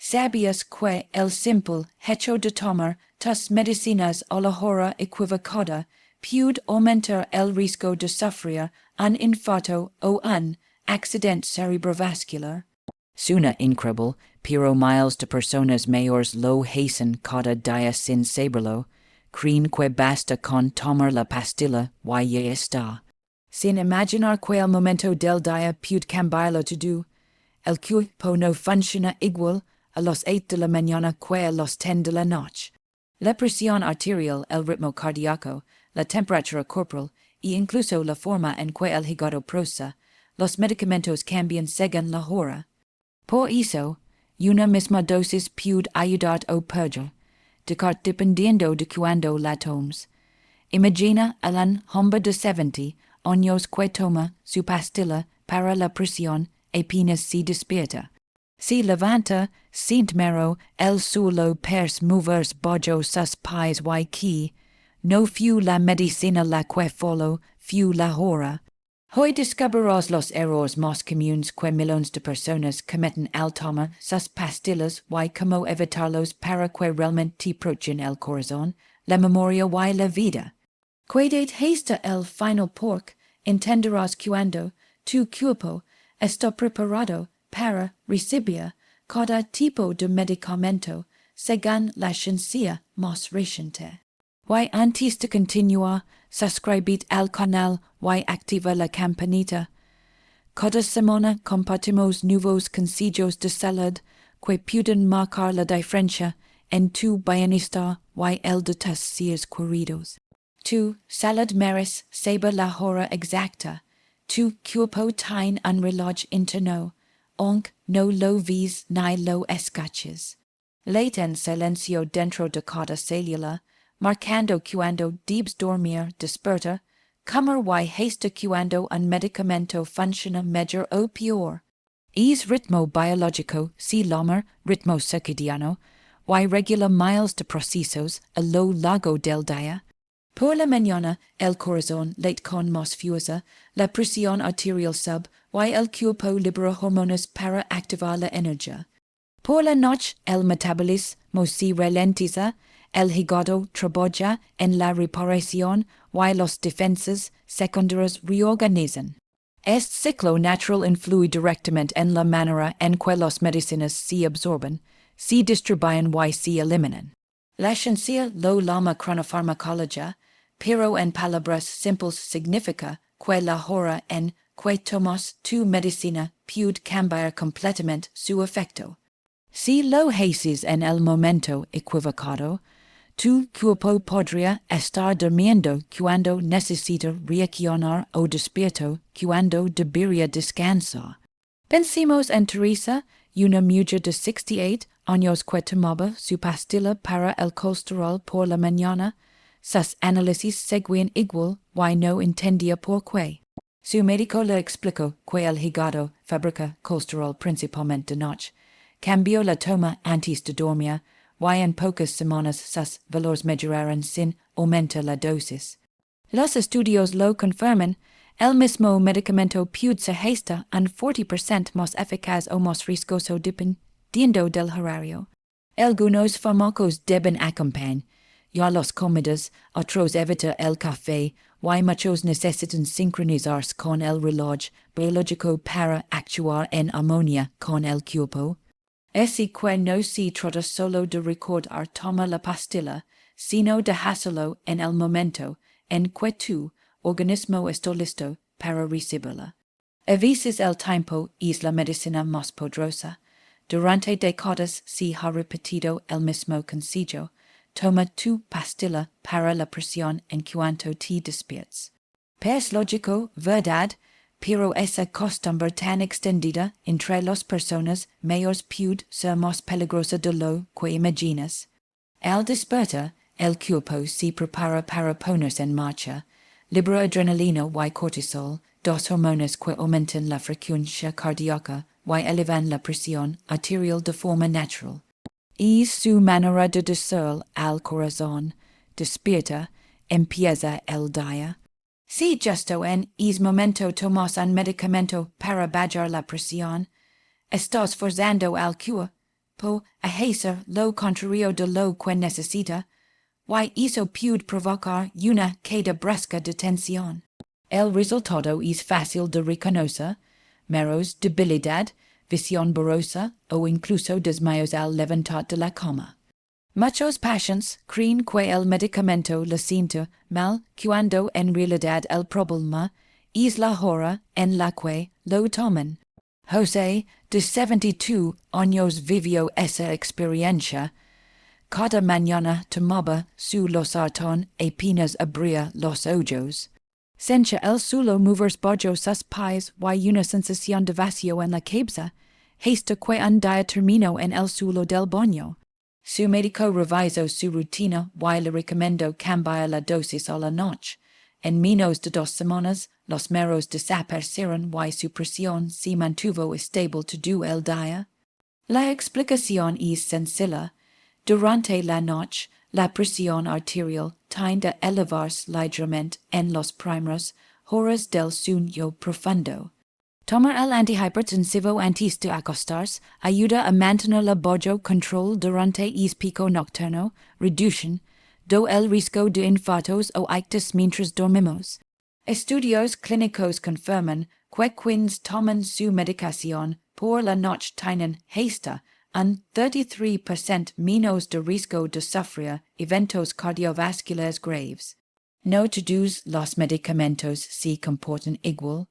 sabias que el simple hecho de tomar tus medicinas a la hora equivocada puede aumentar el riesgo de sufrir un infarto o un accidente cerebrovascular. Suena increíble, pero miles de personas mayores lo hacen cada día sin saberlo. Creen que basta con tomar la pastilla y ya está. Sin imaginar que el momento del día puede cambiarlo todo. El cuerpo no funciona igual a las 8 de la mañana que a las 10 de la noche. La presión arterial, el ritmo cardíaco, la temperatura corporal e incluso la forma en que el hígado procesa los medicamentos cambian según la hora. Por eso, una misma dosis puede ayudar o perder, dependiendo de cuándo la tomes. Imagina a un hombre de 70 años que toma su pastilla para la presión apenas se despierta. Se levanta, sin mero el suelo pers movers bajo sus pies y que no fue la medicina la que follow, fue la hora. Hoy descubrirás los errores más comunes que millones de personas cometen al tomar sus pastillas y cómo evitarlos para que realmente protejan el corazón, la memoria y la vida. Cuando hasta el final pork, entenderás cuando tu cuerpo está preparado para recibir cada tipo de medicamento según la ciencia más reciente. Y antes de continuar, suscribid al canal y activa la campanita. Cada semana compartimos nuevos consejos de salud que pueden marcar la diferencia en tu bienestar y el de tus seres queridos. Tu salud merece saber la hora exacta. Tu cuerpo tiene un reloj interno, aunque no lo ves ni lo escuches. Late en silencio dentro de cada célula, marcando cuando debes dormir, despertar, comer y hasta cuando un medicamento funciona mejor o peor. Es ritmo biológico, se llama ritmo circadiano, y regula miles de procesos a lo largo del día. Por la mañana, el corazón late con más fuerza, la presión arterial sub, y el cuerpo libera hormonas para activar la energía. Por la noche, el metabolismo se ralentiza, el hígado trabaja en la reparación y las defensas secundarias reorganizan. Este ciclo natural influye directamente en la manera en que las medicinas se absorben, se distribuyen y se eliminan. La ciencia lo llama cronofarmacologia, pero en palabras simples significa que la hora en que tomas tu medicina puede cambiar completamente su efecto. Si lo haces en el momento equivocado, tu cuerpo podría estar durmiendo cuando necesita reaccionar o despierto cuando debería descansar. Pensemos en Teresa, una mujer de 68 años que tomaba su pastilla para el colesterol por la mañana. Sus análisis seguían igual y no entendía por qué. Su médico le explicó que el hígado fabrica colesterol principalmente de noche. Cambió la toma antes de dormir y en pocas semanas sus valores mejoraron sin aumentar la dosis. Los estudios lo confirman. El mismo medicamento puede ser hasta un 40% más eficaz o más riesgoso dependiendo del horario. Algunos fármacos deben acompañar ya las comidas, otros evitar el café, y muchos necesitan sincronizarse con el reloj biológico para actuar en armonía con el cuerpo. Así que no se trata solo de recordar tomar la pastilla, sino de hacerlo en el momento en que tu organismo está listo para recibirla. A veces el tiempo es la medicina más poderosa. Durante décadas se ha repetido el mismo consejo. Toma tu pastilla para la presión en cuanto te despiertes. Es lógico, ¿verdad? Pero esa costumbre tan extendida entre las personas mayores puede ser más peligrosa de lo que imaginas. Al despertar, el cuerpo se prepara para ponerse en marcha. Libera adrenalina y cortisol, dos hormonas que aumentan la frecuencia cardíaca y elevan la presión arterial de forma natural. Es su manera de decir al corazón, despierta, empieza el día. Si justo en ese momento tomas un medicamento para bajar la presión, estás forzando al cuerpo po ahacer lo contrario de lo que necesita, y eso puede provocar una queda brusca de tensión. El resultado es fácil de reconocer: meros debilidad, visión borrosa o incluso desmayos al levantar de la cama. Muchos pacientes creen que el medicamento les sienta mal cuando en realidad el problema es la hora en la que lo toman. José, de 72 años, vivió esa experiencia. Cada mañana tomaba su losartán apenas abría los ojos. Sentía el solo mover bajo sus pies y una sensación de vacío en la cabeza, hasta que un día terminó en el suelo del baño. Su médico revisó su rutina y le recomendó cambiar la dosis a la noche. En menos de 2 semanas, los meros desaparecieron y su presión se mantuvo estable todo el día. La explicación es sencilla. Durante la noche, la presión arterial tiende a elevarse ligeramente en las primeras horas del sueño profundo. Tomar el antihipertensivo antes de acostarse ayuda a mantenerla bajo control durante el pico nocturno, reducen el riesgo de infartos o ictus mientras dormimos. Estudios clínicos confirman que quienes toman su medicación por la noche tienen hasta un 33% menos de riesgo de sufrir eventos cardiovasculares graves. No todos los medicamentos se comportan igual,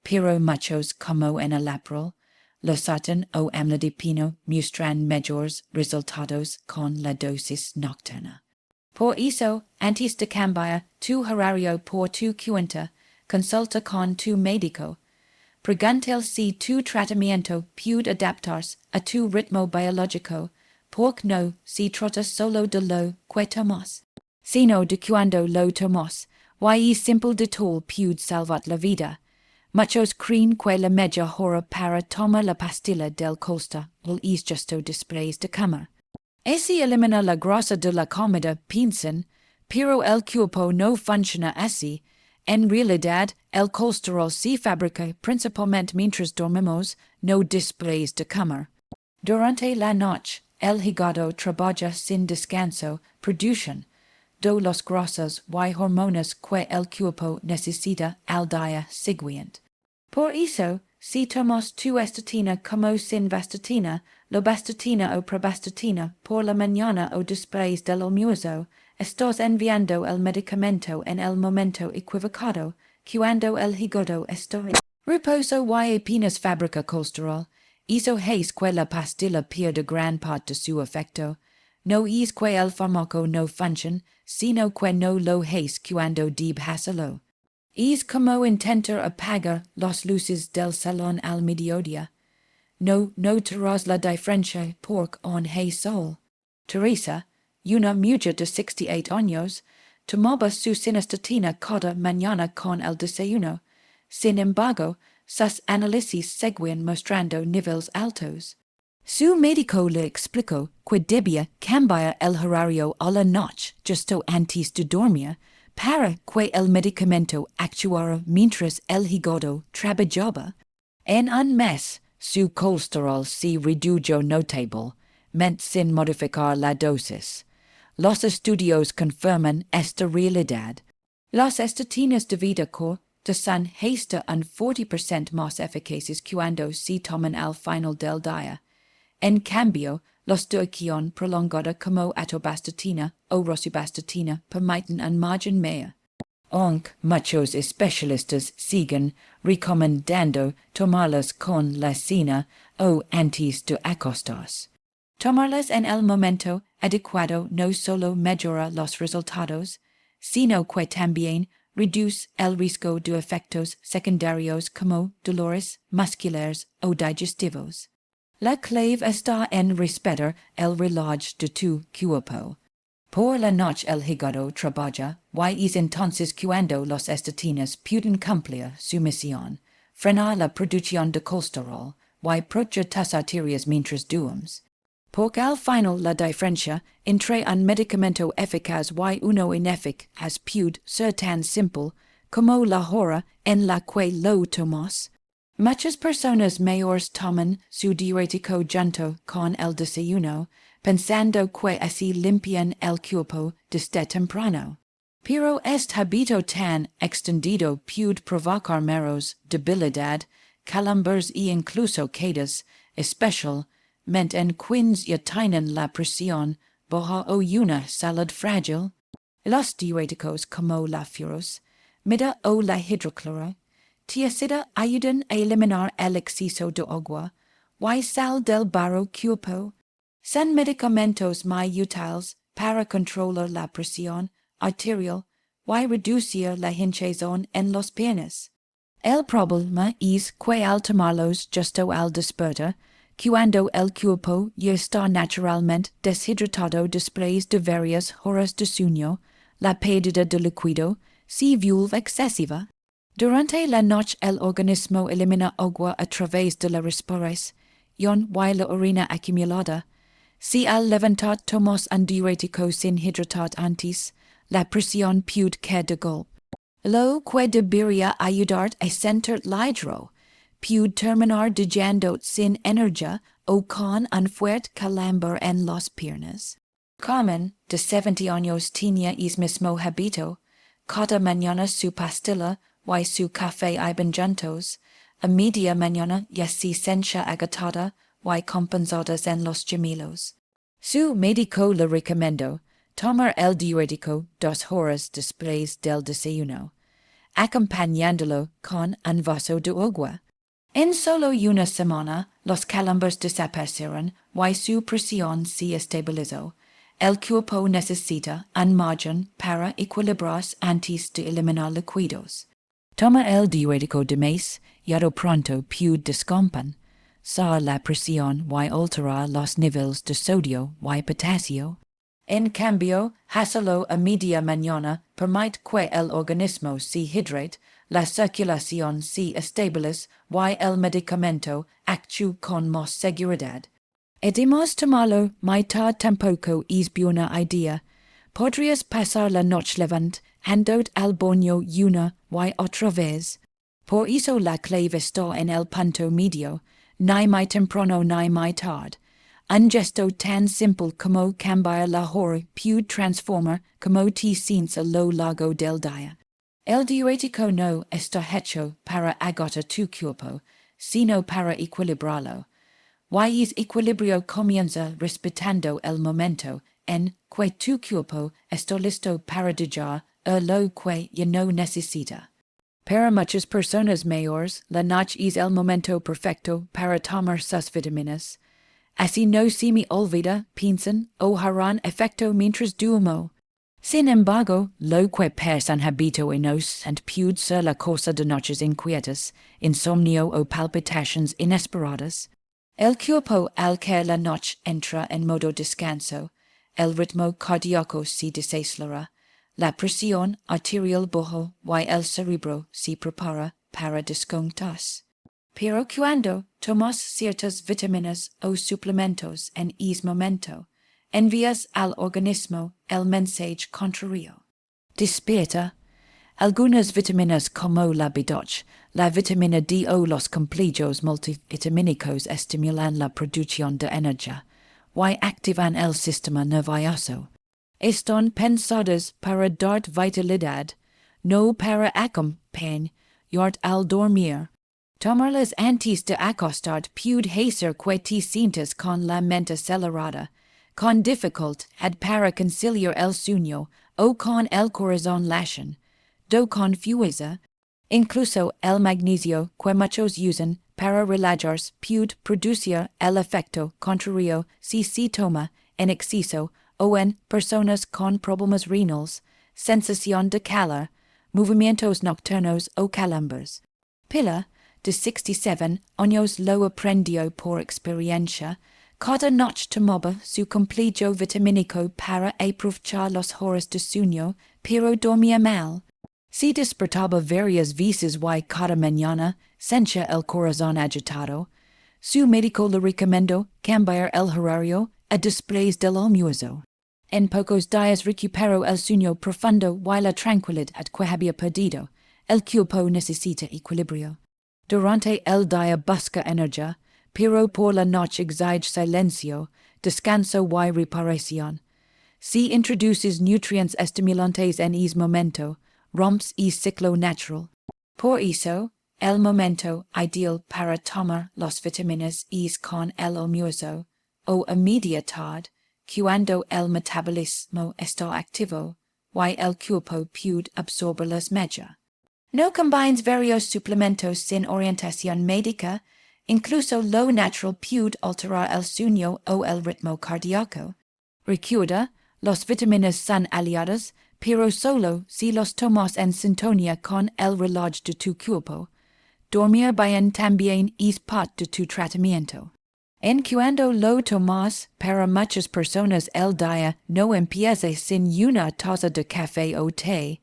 pero muchos, como en el lateral, losartan o amlodipino, muestran mejores resultados con la dosis nocturna. Por eso, antes de cambiar tu horario por tu cuenta, consulta con tu médico. Pregúntale si tu tratamiento puede adaptarse a tu ritmo biológico, porque no se trata solo de lo que tomas, sino de cuando lo tomas, y es simple de todo puede salvar la vida. Muchos creen que la media hora para tomar la pastilla del colesterol es justo después de comer. Ese elimina la grasa de la comida, piensan, pero el cuerpo no funciona así. En realidad, el colesterol se fabrica principalmente mientras dormimos, no después de comer. Durante la noche, el hígado trabaja sin descanso, producen los grasas y hormonas que el cuerpo necesita al día siguiente. Por eso, si tomas tu estatina como sin vastatina, lovastatina o provastatina por la mañana o después del almuerzo, estás enviando el medicamento en el momento equivocado, cuando el hígado está en reposo y apenas fabrica colesterol. Eso es que la pastilla pierde gran parte de su efecto. No es que el fármaco no funcione, sino que no lo es cuando debe hacerlo. Es como intentar apagar las luces del salón al mediodía. No notarás la diferencia porque aún hay sol. Teresa, una mujer de 68 años, tomaba su sinastatina cada mañana con el desayuno. Sin embargo, sus análisis seguían mostrando niveles altos. Su médico le explicó que debía cambiar el horario a la noche justo antes de dormir para que el medicamento actuara mientras el hígado trabajaba. En un mes, su colesterol se redujo notablemente sin modificar la dosis. Los estudios confirman esta realidad. Las estatinas de vida corta son hasta un 40% más eficaces cuando se toman al final del día. En cambio, los de acción prolongada como atorvastatina o rosuvastatina permiten un margen mayor. Aunque muchos especialistas siguen recomendando tomarlas con la cena o antes de acostarse. Tomarlas en el momento adecuado no solo mejora los resultados, sino que también reduce el riesgo de efectos secundarios como dolores musculares o digestivos. La clave está en respetar el reloj de tu cuerpo. Por la noche el hígado trabaja, y es entonces cuando las estatinas pueden cumplir su misión, frenar la producción de colesterol, y proteger tus arterias mientras duermes. Porque al final la diferencia entre un medicamento eficaz y uno ineficaz puede ser tan simple como la hora en la que lo tomas. Muchas personas mayores toman su diurético junto con el desayuno, pensando que así limpian el cuerpo desde temprano. Pero este hábito tan extendido puede provocar meros debilidad, calambres y incluso quedas, especialmente en quienes ya tienen la presión baja o una salud frágil. Los diuréticos como la furosemida o la hidroclora tiacida ayudan a eliminar el exceso de agua y sal del barro cuerpo. Son medicamentos muy útiles para controlar la presión arterial y reducir la hinchazón en las piernas. El problema es que al tomarlos justo al despertar, cuando el cuerpo ya está naturalmente deshidratado después de varias horas de sueño, la pérdida de líquido se vuelve excesiva. Durante la noche el organismo elimina agua a través de la respiración y la orina acumulada. Si al levantar tomas un diurético sin hidratar antes, la presión puede caer de golpe. Lo que debería ayudar a sentir el hidro puede terminar dejando sin energía o con un fuerte calambre en las piernas. Carmen, de 70 años, tenía el mismo hábito. Cada mañana su pastilla y su café iban juntos. A media mañana ya se sentía agotada y compensadas en los gemelos. Su médico le recomendó tomar el diurético 2 horas después del desayuno, acompañándolo con un vaso de agua. En solo una semana, los calambres desaparecieron y su presión se estabilizó. El cuerpo necesita un margen para equilibrarse antes de eliminar líquidos. Toma el diurético de más y pronto puede descompensar la presión y alterar los niveles de sodio y potasio. En cambio, hacerlo a media mañana permite que el organismo se hidrate, la circulación se estabilice y el medicamento actúe con más seguridad. Además, tomarlo mitad tampoco es buena idea. Podrías pasar la noche levantando al baño una y otra vez. Por eso la clave está en el punto medio, ni muy temprano ni muy tarde. Un gesto tan simple como cambiar la hora puede transformar como te sientes a lo largo del día. El diurético no está hecho para agotar tu cuerpo, sino para equilibrarlo. Y ese equilibrio comienza respetando el momento en que tu cuerpo está listo para dejar lo que ya no necesita. Para muchas personas mayores, la noche es el momento perfecto para tomar sus vitaminas. Así no se me olvida, piensan, o harán efecto mientras duermo. Sin embargo, lo que pasa un hábito inocente puede ser la causa de noches inquietas, insomnio o palpitaciones inesperadas. El cuerpo al que la noche entra en modo descanso, el ritmo cardíaco se desacelera, la presión arterial baja y el cerebro se prepara para desconectarse. Pero cuando tomas ciertas vitaminas o suplementos en ese momento, envías al organismo el mensaje contrario. Despierta. Algunas vitaminas como la B12, la vitamina D o los complejos multivitamínicos estimulan la producción de energía y activan el sistema nervioso. Están pensadas para dar vitalidad, no para acompañar al dormir. Tomarlas antes de acostar puede hacer que te sientas con la mente acelerada, con dificultad para conciliar el sueño o con el corazón latiendo, confusa. Incluso el magnesio que muchos usan para relajarse puede producir el efecto contrario si se toma en exceso o en personas con problemas renales, sensación de calor, movimientos nocturnos o calambres. Pila, de 67 años, lo aprendió por experiencia. Cada noche tomaba su complejo vitamínico para aprovechar las horas de sueño, pero dormía mal. Se despertaba varias veces y cada mañana sentía el corazón agitado. Su médico le recomendó cambiar el horario a después del almuerzo. En pocos días recuperó el sueño profundo y la tranquilidad que había perdido. El cuerpo necesita equilibrio. Durante el día busca energía, pero por la noche exige silencio, descanso y reparación. Si introduces nutrientes estimulantes en ese momento, romps ese ciclo natural. Por eso, el momento ideal para tomar las vitaminas es con el almuerzo, o a media tarde, cuando el metabolismo está activo, y el cuerpo puede absorberlas mejor. No combines varios suplementos sin orientación médica, incluso lo natural puede alterar el sueño o el ritmo cardíaco. Recuerda, las vitaminas son aliadas, pero solo si los tomas en sintonía con el reloj de tu cuerpo. Dormir bien también es parte de tu tratamiento. En cuando lo tomas, para muchas personas el día no empieza sin una taza de café o té.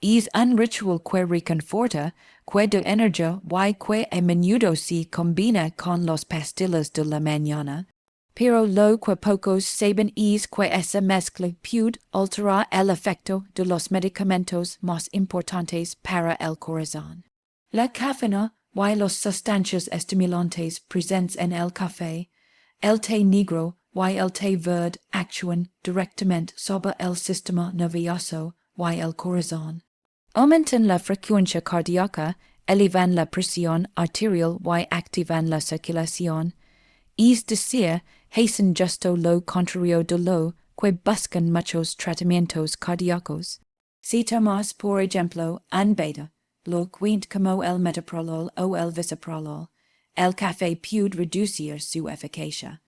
Es un ritual que reconforta, que da energía y que a menudo se combina con las pastillas de la mañana. Pero lo que pocos saben es que esa mezcla puede alterar el efecto de los medicamentos más importantes para el corazón. La cafeína y las sustancias estimulantes presentes en el café, el té negro y el té verde actúan directamente sobre el sistema nervioso y el corazón. Aumentan la frecuencia cardíaca, elevan la presión arterial y activan la circulación. Es decir, hacen justo lo contrario de lo que buscan muchos tratamientos cardíacos. Si tomas, por ejemplo, un beta, lo cuenta como el metoprolol o el bisoprolol, el café puede reducir su eficacia.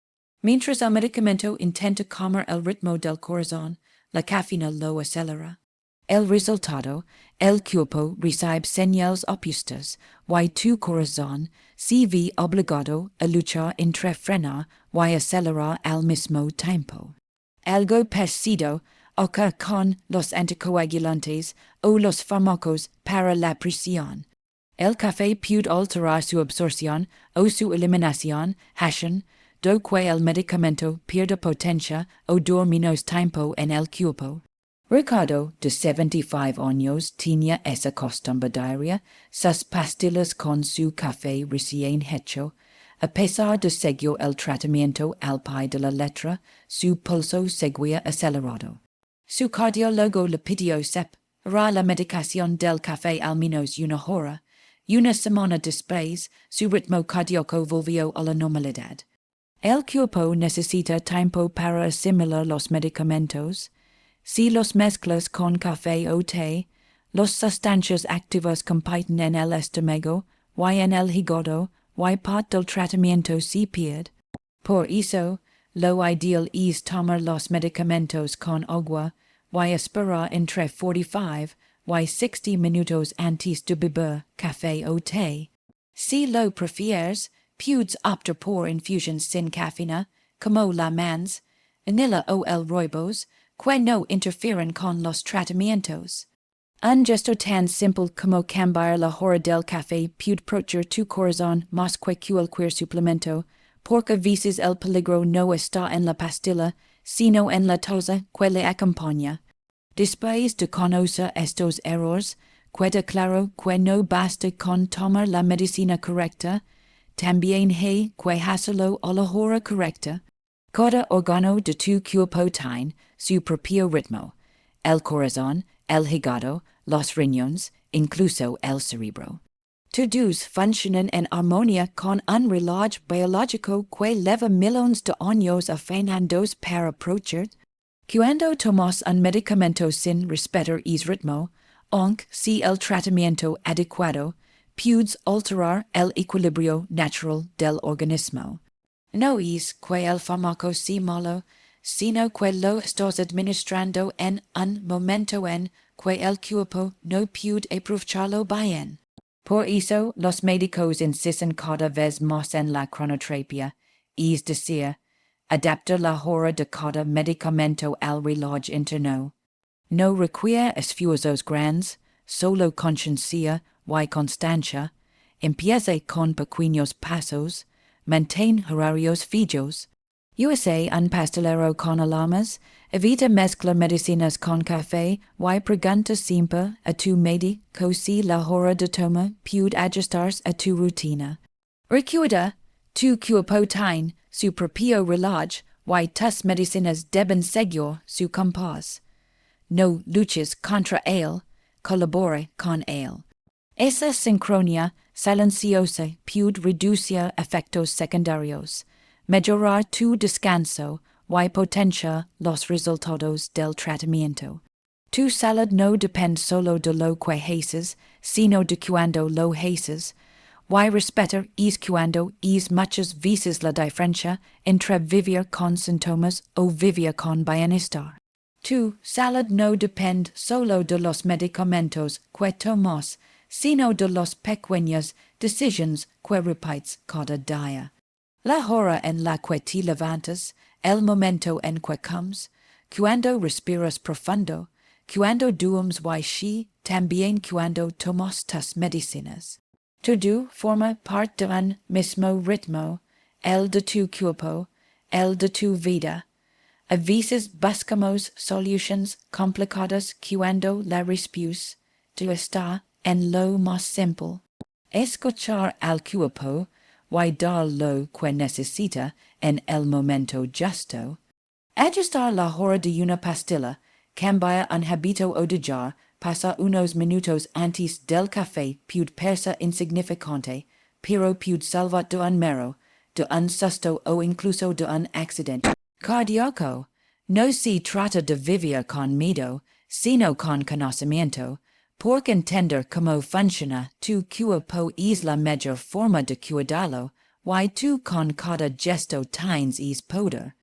Mientras el medicamento intenta calmar el ritmo del corazón, la cafeína lo acelera. El resultado, el cuerpo recibe señales opuestas y tu corazón se ve obligado a luchar entre frenar y acelerar al mismo tiempo. Algo parecido ocurre con los anticoagulantes o los fármacos para la presión. El café puede alterar su absorción o su eliminación, haciendo que el medicamento pierda potencia o dure menos tiempo en el cuerpo. Ricardo, de 75 años, tenía esa costumbre diaria, sus pastillas con su café recién hecho. A pesar de seguir el tratamiento al pie de la letra, su pulso seguía acelerado. Su cardiólogo le pidió separar la medicación del café al menos una hora. Una semana después, su ritmo cardíaco volvió a la normalidad. El cuerpo necesita tiempo para asimilar los medicamentos. Si los mezclas con café o té, las sustancias activas compiten en el estómago y en el hígado y parte del tratamiento se pierde. Por eso, lo ideal es tomar los medicamentos con agua y esperar entre 45 y 60 minutos antes de beber café o té. Si lo prefieres, puedes optar por infusiones sin cafeína, como la mans, vanilla o el rooibos, que no interfieren con los tratamientos. Un gesto tan simple como cambiar la hora del café puede proteger tu corazón más que cualquier suplemento, porque a veces el peligro no está en la pastilla, sino en la taza que le acompaña. Después de conocer estos errores, queda claro que no basta con tomar la medicina correcta, también hay que hacerlo a la hora correcta. Cada órgano de tu cuerpo tiene su propio ritmo, el corazón, el hígado, los riñones, incluso el cerebro. Todos funcionan en armonía con un reloj biológico que lleva millones de años afanando para proteger. Cuando tomas un medicamento sin respetar ese ritmo, aunque sea el tratamiento adecuado, puedes alterar el equilibrio natural del organismo. No es que el fármaco sea malo, sino que lo estás administrando en un momento en que el cuerpo no puede aprovecharlo bien. Por eso, los médicos insisten cada vez más en la cronoterapia, es decir, adaptar la hora de cada medicamento al reloj interno. No requiere esfuerzos grandes, solo conciencia y constancia. Empieza con pequeños pasos, mantén horarios fijos. USA un pastillero con alarmas, evita mezcla medicinas con café, y pregunta siempre a tu médico si la hora de toma puede ajustarse a tu rutina. Recuerda, tu cuerpo tiene su propio reloj, y tus medicinas deben seguir su compás. No luches contra él, colabore con él. Esa sincronía silenciosa puede reducir efectos secundarios, mejorar tu descanso y potenciar los resultados del tratamiento. Tu salud no depende solo de lo que haces, sino de cuando lo haces, y respetar es cuando es muchas veces la diferencia entre vivir con síntomas o vivir con bienestar. Tu salud no depende solo de los medicamentos que tomas, sino de las pequeñas decisiones que repites cada día. La hora en la que te levantas, el momento en que comes, cuando respiras profundo, cuando duermes y también cuando tomas tus medicinas. Todo forma parte de un mismo ritmo, el de tu cuerpo, el de tu vida. A veces buscamos soluciones complicadas cuando la respuesta está en lo más simple. Escuchar al cuerpo y dar lo que necesita en el momento justo. Ajustar la hora de una pastilla, cambiar un hábito o dejar pasar unos minutos antes del café puede parecer insignificante, pero puede salvar de un mero, de un susto o incluso de un accidente cardíaco. No se trata de vivir con miedo, sino con conocimiento, porque entender cómo funciona tu cuerpo es la mejor forma de cuidarlo, y tú con cada gesto tienes es poder.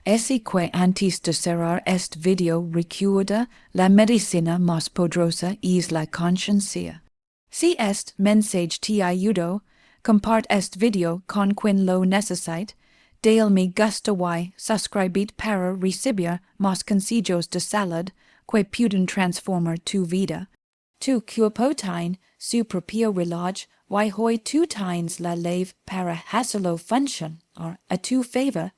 Así que antes de cerrar este video recuerda, la medicina más poderosa es la conciencia. Si este mensaje te ayudó, comparte este video con quien lo necesite, dale me gusta y suscríbete para recibir más consejos de salud que pueden transformar tu vida. Tu cuerpo tiene su propio reloj y hoy tú tienes la ley para hacerlo funcionar a tu favor.